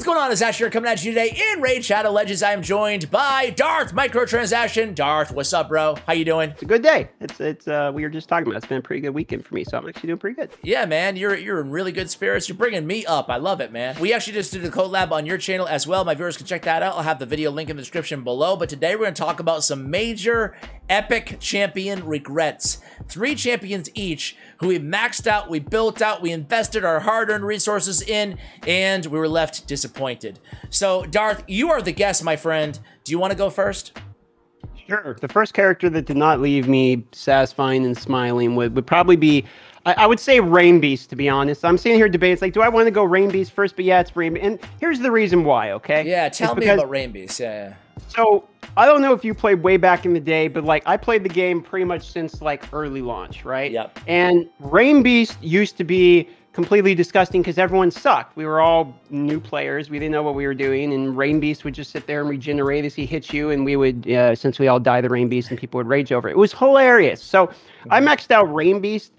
going on? It's Ash here coming at you today in Raid Shadow Legends. I am joined by Darth Microtransaction. Darth, what's up, bro? How you doing? It's a good day. It's we were just talking about it's been a pretty good weekend for me, so I'm actually doing pretty good. Yeah, man, you're in really good spirits. You're bringing me up. I love it, man. We actually just did a collab on your channel as well. My viewers can check that out. I'll have the video link in the description below. But today we're going to talk about some major epic champion regrets. 3 champions each who we maxed out, we built out, we invested our hard-earned resources in, and we were left disappointed. So, Darth, you are the guest, my friend. Do you want to go first? Sure. The first character that did not leave me satisfying and smiling would probably be, I would say Rainbeast, to be honest. I'm sitting here debating, it's like, do I want to go Rainbeast first? But yeah, it's Rainbeast. And here's the reason why, okay? Yeah, tell me about Rainbeast. Yeah. So, I don't know if you played way back in the day, but like I played the game pretty much since like early launch, right? Yep. And Rainbeast used to be completely disgusting because everyone sucked. We were all new players. We didn't know what we were doing. And Rainbeast would just sit there and regenerate as he hit you. And we would, since we all die the Rainbeast and people would rage over it. It was hilarious. So I maxed out Rainbeast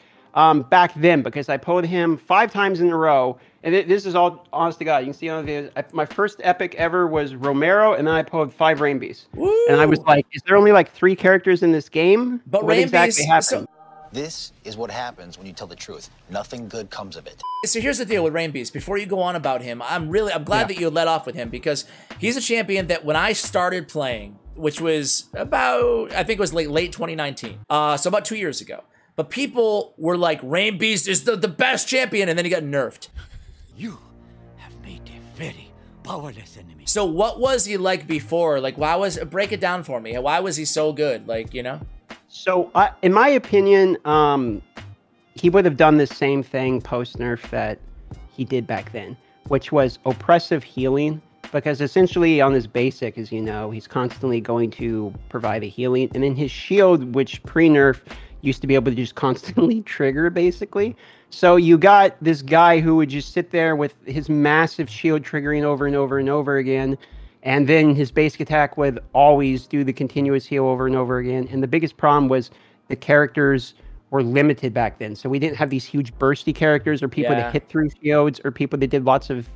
back then because I pulled him 5 times in a row. And this is all honest to God. You can see on the videos. My first epic ever was Romero, and then I pulled 5 Rainbeasts. And I was like, is there only like 3 characters in this game? But what exactly happened? This is what happens when you tell the truth. Nothing good comes of it. So here's the deal with Rainbeast. Before you go on about him, I'm glad that you let off with him because he's a champion that when I started playing, which was about, I think it was late 2019, so about 2 years ago. But people were like, Rainbeast is the best champion, and then he got nerfed. You have made a very powerless enemy. So what was he like before? Like, break it down for me. Why was he so good? Like, you know? So, in my opinion, he would have done the same thing post-nerf that he did back then, which was oppressive healing, because essentially on his basic, as you know, he's constantly going to provide a healing, and then his shield, which pre-nerf used to be able to just constantly trigger, basically. So you got this guy who would just sit there with his massive shield triggering over and over and over again. And then his basic attack would always do the continuous heal over and over again. And the biggest problem was the characters were limited back then. So we didn't have these huge bursty characters or people that hit through shields or people that did lots of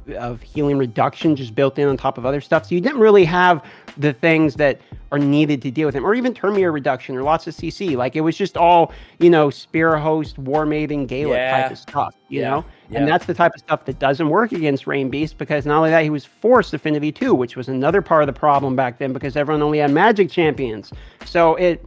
healing reduction just built in on top of other stuff. So you didn't really have the things that are needed to deal with him, or even Termier reduction or lots of CC. Like it was just all, you know, Spear Host, War Maiden, Gaelic type of stuff, you know? And that's the type of stuff that doesn't work against Rainbeast, because not only that, he was forced Affinity 2, which was another part of the problem back then because everyone only had Magic champions. So it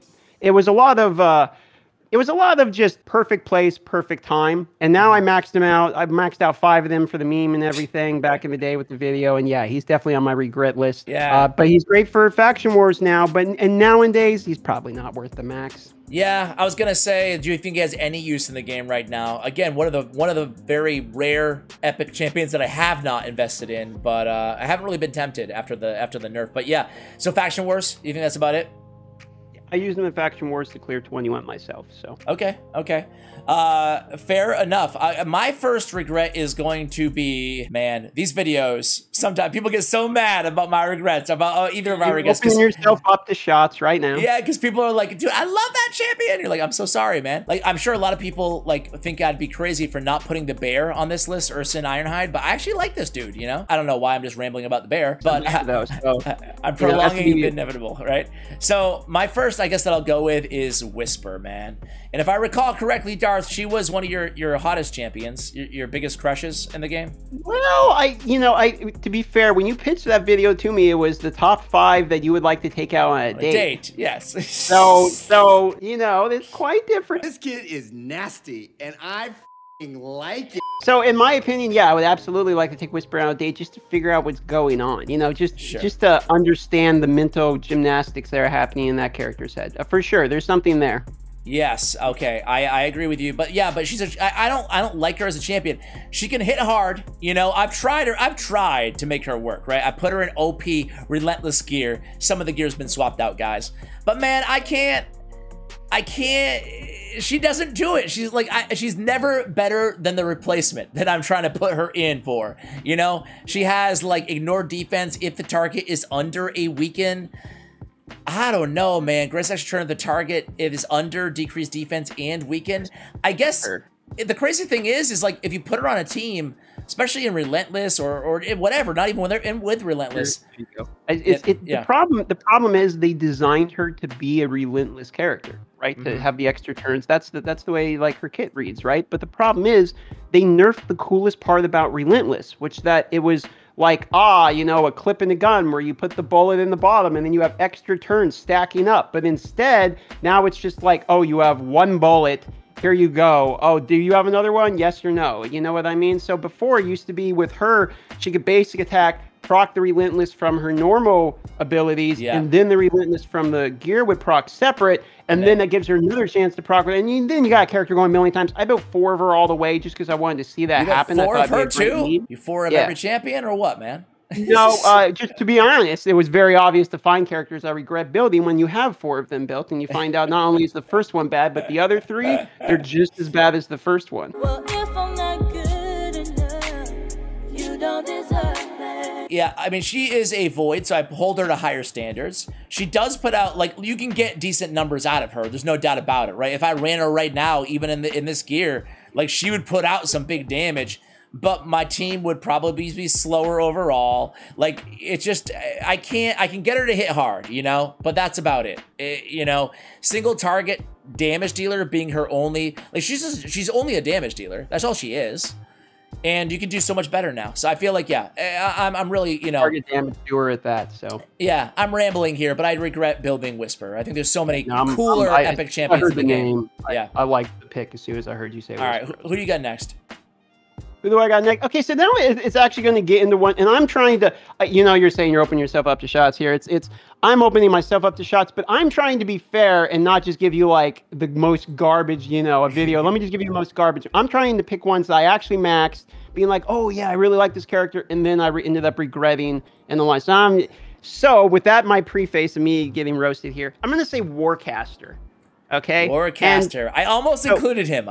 was a lot of just perfect place, perfect time. And now I maxed him out. I've maxed out 5 of them for the meme and everything back in the day with the video. And yeah, he's definitely on my regret list. Yeah. But he's great for Faction Wars now. And nowadays, he's probably not worth the max. Yeah, I was gonna say, do you think he has any use in the game right now? Again, one of the very rare epic champions that I have not invested in, but I haven't really been tempted after the nerf. But yeah, so Faction Wars, you think that's about it? I used them in Faction Wars to clear 21 myself, so. Okay. Fair enough. My first regret is going to be, man, these videos, sometimes people get so mad about my regrets, about either of my regrets. You're opening yourself up to shots right now. Yeah, because people are like, dude, I love that champion. You're like, I'm so sorry, man. Like, I'm sure a lot of people like think I'd be crazy for not putting the bear on this list, Urson Ironhide, but I actually like this dude, you know? I don't know why I'm just rambling about the bear, but I'm prolonging the inevitable, right? So my first, I guess, that I'll go with is Whisper, man. And if I recall correctly, Darth, she was one of your hottest champions, your biggest crushes in the game. Well, to be fair, when you pitched that video to me, it was the top 5 that you would like to take out on a date. Yes. so you know, it's quite different. This kid is nasty, and I like it. So in my opinion, yeah, I would absolutely like to take Whisper on a date just to figure out what's going on. You know, just to understand the mental gymnastics that are happening in that character's head. For sure, there's something there. Yes, okay, I agree with you, but yeah, but I don't like her as a champion. She can hit hard, you know. I've tried to make her work, right? I put her in OP relentless gear. Some of the gear's been swapped out, guys, but man, I can't. She doesn't do it. She's like, she's never better than the replacement that I'm trying to put her in for. You know, she has like ignore defense if the target is under a weaken. I don't know, man. Grace actually turned the target. It is under decreased defense and weaken. I guess the crazy thing is like if you put her on a team especially in Relentless or whatever. Not even when they're in with Relentless. The problem is they designed her to be a Relentless character, right? To have the extra turns. That's the way like her kit reads, right? But the problem is they nerfed the coolest part about Relentless, which that it was like, you know, a clip in a gun where you put the bullet in the bottom and then you have extra turns stacking up. But instead, now it's just like, oh, you have one bullet. Here you go. Oh, do you have another one? Yes or no? You know what I mean? So before it used to be with her, she could basic attack, proc the Relentless from her normal abilities, and then the Relentless from the gear would proc separate, and then that gives her another chance to proc it. And then you got a character going a million times. I built 4 of her all the way just because I wanted to see that happen. 4 of her too? You 4 of every champion or what, man? No, just to be honest, it was very obvious to find characters I regret building when you have 4 of them built and you find out not only is the first one bad, but the other 3, they're just as bad as the first one. Well, if I'm not good enough, you don't deserve me. Yeah, I mean, she is a void, so I hold her to higher standards. She does put out, like, you can get decent numbers out of her. There's no doubt about it, right? If I ran her right now, even in this gear, like, she would put out some big damage. But my team would probably be slower overall. Like, it's just, I can get her to hit hard, you know, but that's about it. You know, single target damage dealer being her only, like, she's only a damage dealer. That's all she is. And you can do so much better now. So I feel like, yeah, I'm really, you know. Target damage doer at that, so. Yeah, I'm rambling here, but I regret building Whisper. I think there's so many cooler epic champions in the game. I liked the pick as soon as I heard you say Whisper. All right, who do you got next? Who do I got next? Okay, so now it's actually going to get into one, and I'm trying to, you know, you're saying you're opening yourself up to shots here. I'm opening myself up to shots, but I'm trying to be fair and not just give you like the most garbage, you know, a video. Let me just give you the most garbage. I'm trying to pick ones that I actually maxed, being like, oh yeah, I really like this character, and then I ended up regretting in the line. So with that, my preface of me getting roasted here, I'm going to say Warcaster. Okay. Warcaster. I almost included him.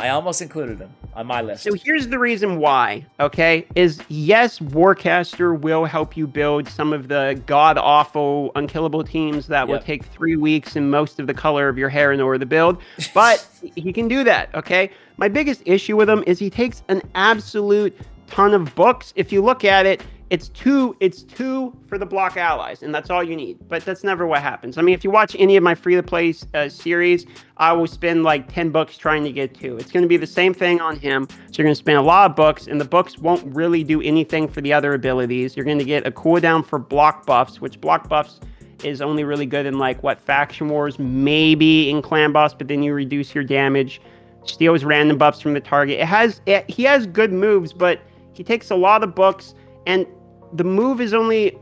On my list. So here's the reason why, okay, is yes, Warcaster will help you build some of the god-awful, unkillable teams that will take 3 weeks and most of the color of your hair in order to build, but he can do that, okay? My biggest issue with him is he takes an absolute ton of books. If you look at it, it's two for the block allies, and that's all you need. But that's never what happens. I mean, if you watch any of my free-to-play series, I will spend like 10 books trying to get 2. It's going to be the same thing on him. So you're going to spend a lot of books, and the books won't really do anything for the other abilities. You're going to get a cooldown for block buffs, which block buffs is only really good in like, what, Faction Wars, maybe in Clan Boss, but then you reduce your damage. Steals random buffs from the target. He has good moves, but he takes a lot of books, and the move is only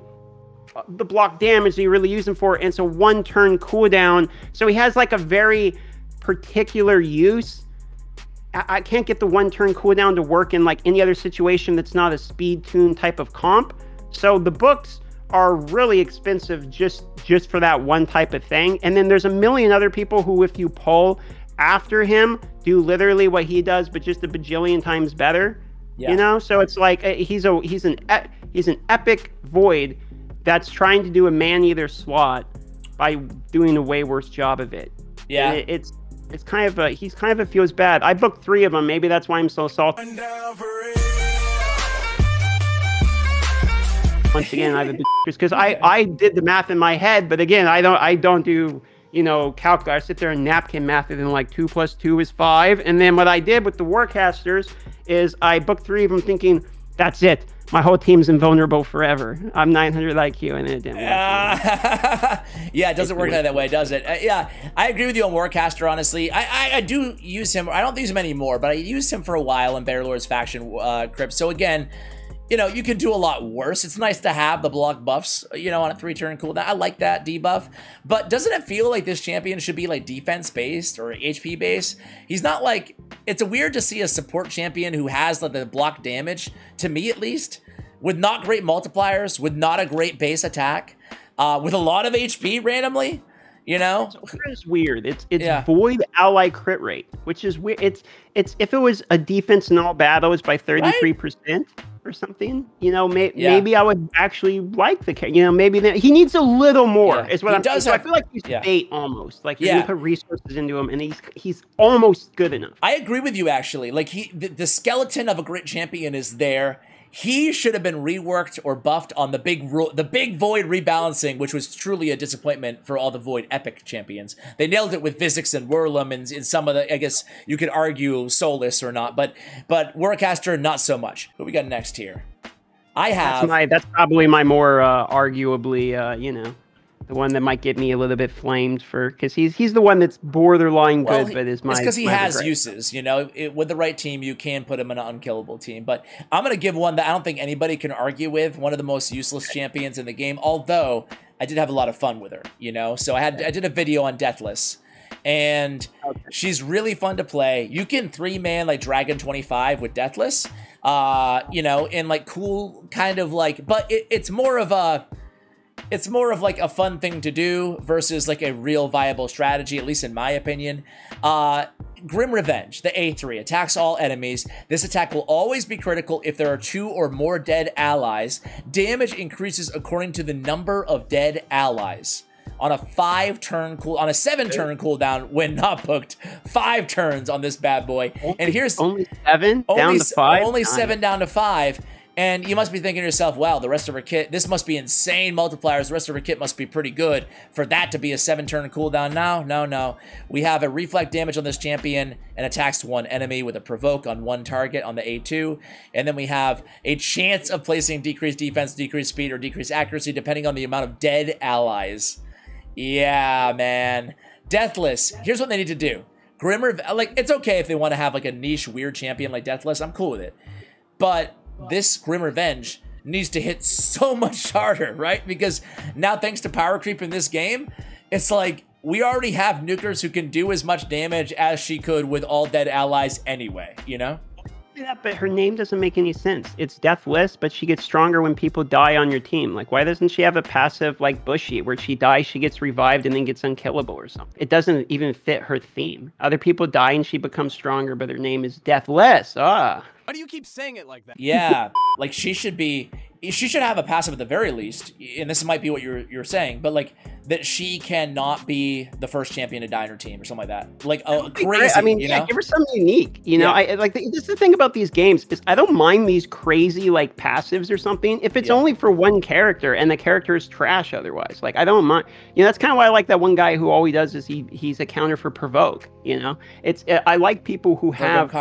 the block damage that you really use him for, and it's a 1-turn cooldown. So he has like a very particular use. I can't get the 1-turn cooldown to work in like any other situation that's not a speed tune type of comp. So the books are really expensive just for that one type of thing. And then there's a million other people who, if you pull after him, do literally what he does, but just a bajillion times better. You know, so it's like he's an epic void that's trying to do a man-eater slot by doing a way worse job of it. Yeah, and it's kind of he's kind of feels bad. I booked 3 of them. Maybe that's why I'm so salty. Once again, I have a because I did the math in my head, but again, I don't do, you know, calculus. I sit there and napkin math it, and like 2 + 2 is 5. And then what I did with the Warcasters is I booked 3 of them thinking, that's it. My whole team's invulnerable forever. I'm 900 IQ, and it didn't work. Yeah, it doesn't work that way, does it? Yeah, I agree with you on Warcaster, honestly. I do use him. I don't use him anymore, but I used him for a while in Bannerlord's faction crypt. So again, you know, you can do a lot worse. It's nice to have the block buffs, you know, on a 3-turn cooldown. I like that debuff. But doesn't it feel like this champion should be like defense-based or HP-based? He's not like... It's weird to see a support champion who has like the block damage, to me at least, with not great multipliers, with not a great base attack, with a lot of HP randomly, you know? It's weird. It's void ally crit rate, which is weird. It's if it was a defense in all battles by 33%. Right? Or something, you know, maybe I would actually like the character. You know, maybe he needs a little more. Is what I'm saying. So I feel like he's bait almost. Like you put resources into him, and he's almost good enough. I agree with you actually. Like the skeleton of a great champion is there. He should have been reworked or buffed on the big void rebalancing, which was truly a disappointment for all the void epic champions. They nailed it with Vizix and Whirlum and in some of the, I guess you could argue Solus or not, but Warcaster not so much. What we got next here? I have that's probably my more arguably you know, the one that might get me a little bit flamed for, because he's the one that's borderline good, but is my. It's because he has uses, you know. With the right team, you can put him in an unkillable team. But I'm gonna give one that I don't think anybody can argue with. One of the most useless champions in the game. Although I did have a lot of fun with her, you know. So I did a video on Deathless, and she's really fun to play. You can 3-man like Dragon 25 with Deathless, you know, in like cool kind of like, but it's more of like a fun thing to do versus like a real viable strategy, at least in my opinion. Grim Revenge, the A3, attacks all enemies. This attack will always be critical if there are 2 or more dead allies. Damage increases according to the number of dead allies. On a 7-turn cooldown when not booked. 5 turns on this bad boy. And here's only 7 down to 5. Only 7 down to 5. And you must be thinking to yourself, wow, the rest of her kit, this must be insane multipliers. The rest of her kit must be pretty good for that to be a 7-turn cooldown. No. We have a reflect damage on this champion and attacks 1 enemy with a provoke on 1 target on the A2. And then we have a chance of placing decreased defense, decreased speed, or decreased accuracy depending on the amount of dead allies. Yeah, man. Deathless. Here's what they need to do. Grimmer, like, it's okay if they want to have like a niche weird champion like Deathless. I'm cool with it. But this Grim Revenge needs to hit so much harder, right? Because now, thanks to power creep in this game, it's like we already have nukers who can do as much damage as she could with all dead allies anyway, you know? Yeah, but her name doesn't make any sense. It's Deathless, but she gets stronger when people die on your team. Like, why doesn't she have a passive like Bushy, where she dies, she gets revived and then gets unkillable or something? It doesn't even fit her theme. Other people die and she becomes stronger, but her name is Deathless. Ah. Why do you keep saying it like that? Yeah, like she should have a passive at the very least, and this might be what you're saying, but like that she cannot be the first champion to die on her team or something like that. Like crazy. I mean, you yeah, know? give her something unique. You know, I like this is the thing about these games is I don't mind these crazy like passives or something if it's only for one character and the character is trash otherwise. Like I don't mind. You know, that's kind of why I like that one guy who all he does is he's a counter for provoke. You know, I like people who have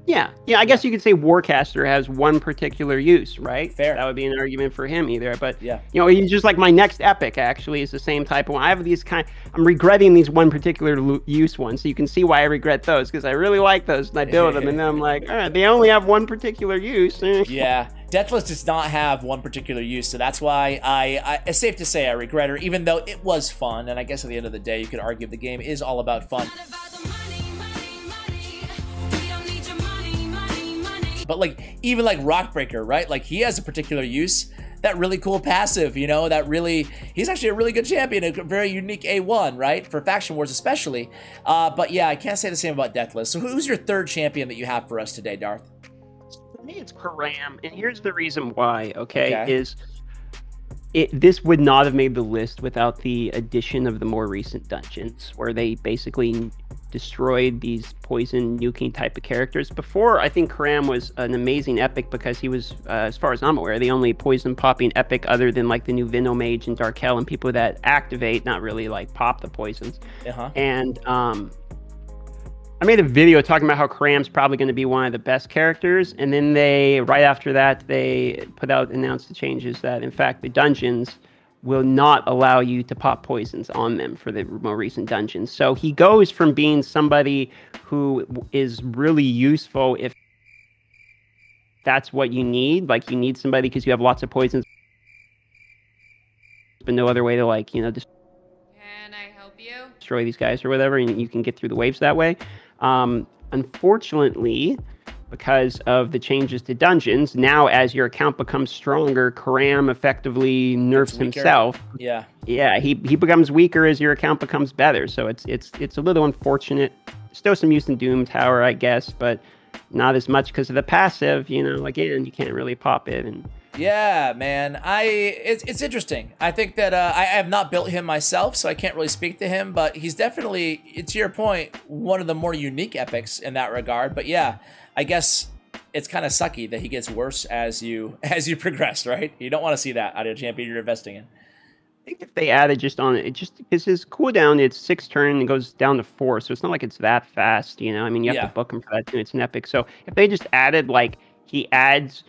Yeah, I guess you could say Warcaster has one particular use, right? Fair. That would be an argument for him either. But, yeah, you know, he's just like my next epic, actually, is the same type of one. I have these I'm regretting these one particular use ones. So you can see why I regret those, because I really like those and I build them. And then I'm like, all right, they only have one particular use. Yeah, Deathless does not have one particular use. So that's why it's safe to say I regret her, even though it was fun. And I guess at the end of the day, you could argue the game is all about fun. But like, even like Rockbreaker, right? Like he has a particular use, that really cool passive, you know, he's actually a really good champion, a very unique A1, right? For Faction Wars especially. But yeah, I can't say the same about Deathless. So who's your 3rd champion that you have for us today, Darth? For me, it's Karam. And here's the reason why, okay. This would not have made the list without the addition of the more recent dungeons, where they basically destroyed these poison nuking type of characters. Before, I think Karam was an amazing epic because he was, as far as I'm aware, the only poison popping epic other than like the new Venomage and Dark Hell and people that activate, not really like pop the poisons. And I made a video talking about how Karam's probably going to be one of the best characters, and then right after that, they announced the changes that, in fact, the dungeons will not allow you to pop poisons on them for the more recent dungeons. So he goes from being somebody who is really useful if that's what you need. Like, you need somebody because you have lots of poisons, but no other way to, like, you know, just can I help you? Destroy these guys or whatever, and you can get through the waves that way. Unfortunately, because of the changes to dungeons, now as your account becomes stronger, Karam effectively nerfs himself. Yeah, he becomes weaker as your account becomes better. So it's a little unfortunate. Still some use in Doom Tower, I guess, but not as much because of the passive. You know, again, you can't really pop it. And yeah, man, it's interesting. I think that I have not built him myself, so I can't really speak to him, but he's definitely, to your point, one of the more unique epics in that regard. But yeah, I guess it's kind of sucky that he gets worse as you progress, right? You don't want to see that out of a champion you're investing in. I think if they added just on it, just because his cooldown, it's 6 turns and goes down to 4, so it's not like it's that fast, you know. I mean, you have to book him for that too. It's an epic. So if they just added like he adds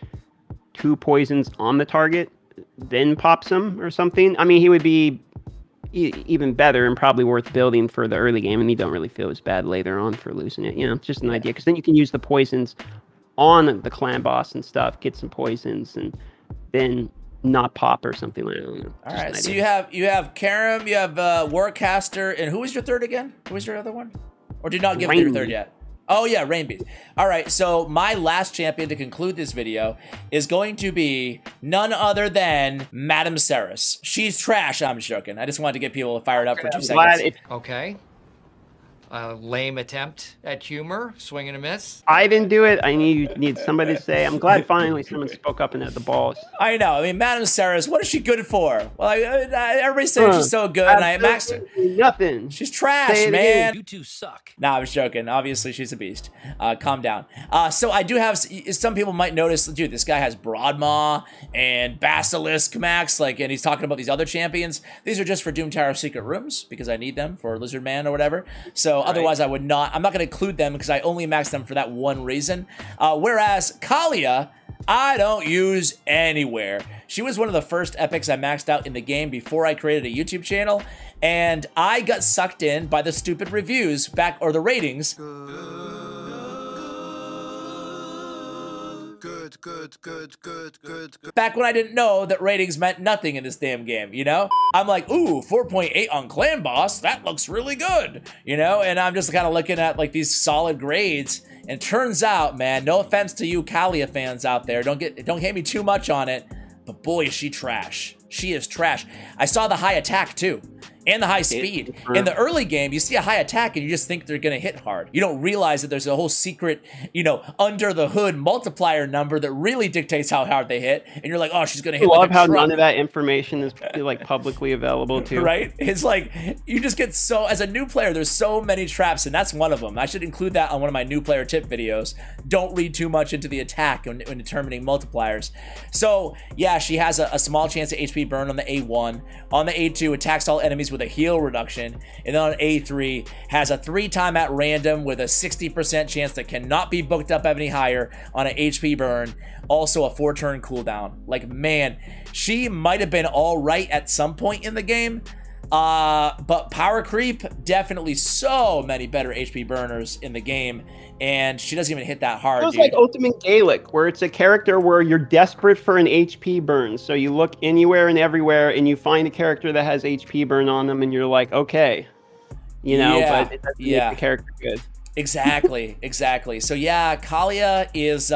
2 poisons on the target, then pops him or something, I mean, he would be even better and probably worth building for the early game, and you don't really feel as bad later on for losing it. You know, it's just an idea, because then you can use the poisons on the clan boss and stuff, get some poisons, and then not pop or something like that. All right, so you have Karam, you have Warcaster, and who was your third again? Who was your other one? Or did you not give me your third yet? Oh yeah, Rainbeast. All right, so my last champion to conclude this video is going to be none other than Madameceres. She's trash, I'm joking. I just wanted to get people fired up for 2 seconds. Okay. Lame attempt at humor, swing and a miss. I didn't do it. I need somebody to say. I'm glad finally someone spoke up and had the balls. I know. I mean, Madameceres, what is she good for? Well, everybody's saying she's so good, and I maxed her. Nothing. She's trash, man. You two suck. Nah, I was joking. Obviously, she's a beast. Calm down. So I do have, some people might notice, dude, this guy has Broadmaw and Basilisk max, like, and he's talking about these other champions. These are just for Doom Tower secret rooms, because I need them for Lizard Man or whatever. So otherwise I would not, I'm not going to include them because I only maxed them for that one reason. Whereas Calia, I don't use anywhere. She was one of the first epics I maxed out in the game before I created a YouTube channel, and I got sucked in by the stupid reviews back, or the ratings. Good. Back when I didn't know that ratings meant nothing in this damn game, you know? I'm like, ooh, 4.8 on Clan Boss, that looks really good, you know? And I'm just kind of looking at like these solid grades, and turns out, man, no offense to you Calia fans out there, don't hate me too much on it, but boy, is she trash. She is trash. I saw the high attack too, and the high speed. In the early game, you see a high attack and you just think they're gonna hit hard. You don't realize that there's a whole secret, you know, under the hood multiplier number that really dictates how hard they hit. And you're like, oh, she's gonna hit. I love how none of that information is like publicly available too. Right? It's like, you just get so, as a new player, there's so many traps, and that's one of them. I should include that on one of my new player tip videos. Don't read too much into the attack when determining multipliers. So yeah, she has a small chance of HP burn on the A1. On the A2, attacks all enemies with a heal reduction, and then on A3 has a 3-time at random with a 60% chance that cannot be booked up any higher on an HP burn, also a 4-turn cooldown. Like, man, she might have been all right at some point in the game, but power creep, definitely so many better HP burners in the game, and she doesn't even hit that hard. It's like Ultimate Gaelic, where it's a character where you're desperate for an HP burn, so you look anywhere and everywhere and you find a character that has HP burn on them, and you're like, okay, you know, but it doesn't make the character good. Exactly. So yeah, Calia is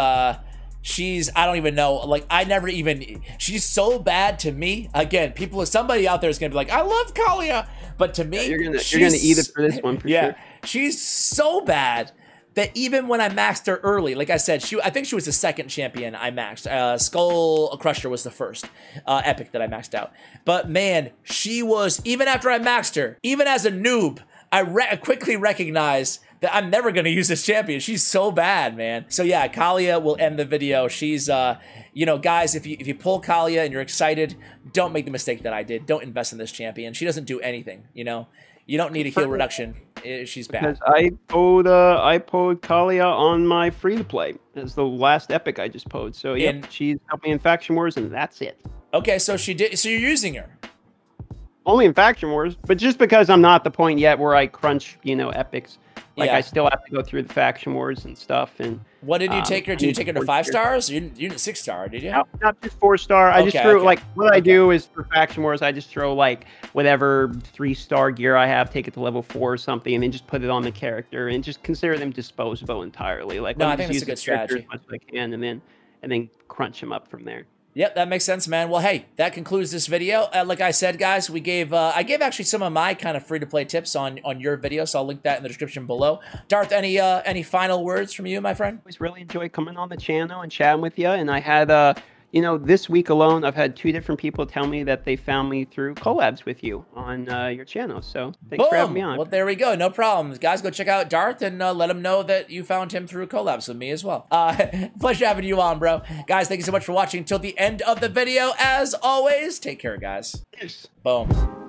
she's, I don't even know, like, I never even, she's so bad to me. Again, somebody out there is gonna be like, I love Calia, but to me, you're gonna eat it for this one for sure. She's so bad that even when I maxed her early, like I said, I think she was the second champion I maxed. Skull Crusher was the first epic that I maxed out. But man, she was, even after I maxed her, even as a noob, I quickly recognized that I'm never going to use this champion. She's so bad, man. So yeah, Calia will end the video. She's, you know, guys, if you pull Calia and you're excited, don't make the mistake that I did. Don't invest in this champion. She doesn't do anything, you know? You don't need a heal reduction. She's bad. Because I pulled Calia on my free-to-play. That's the last epic I just pulled. So yeah, she's helped me in Faction Wars, and that's it. Okay, so so you're using her. Only in Faction Wars, but just because I'm not at the point yet where I crunch, you know, epics. Like, I still have to go through the Faction Wars and stuff. And what did you take her? Did you take her to 5 stars? You didn't 6-star, did you? No, not just 4-star. I just threw like, what I do is for Faction Wars, I just throw like whatever 3-star gear I have, take it to level 4 or something, and then just put it on the character and just consider them disposable entirely. Like, no, I think that's a good strategy. As much as I can, and then crunch them up from there. Yep, that makes sense, man. Well, hey, that concludes this video. Like I said, guys, I gave actually some of my kind of free-to-play tips on your video, so I'll link that in the description below. Darth, any final words from you, my friend? I always really enjoy coming on the channel and chatting with you, and I had you know, this week alone, I've had 2 different people tell me that they found me through collabs with you on your channel. So thanks for having me on. Well, there we go. No problem. Guys, go check out Darth and let him know that you found him through collabs with me as well. Pleasure having you on, bro. Guys, thank you so much for watching till the end of the video. As always, take care, guys. Yes. Boom.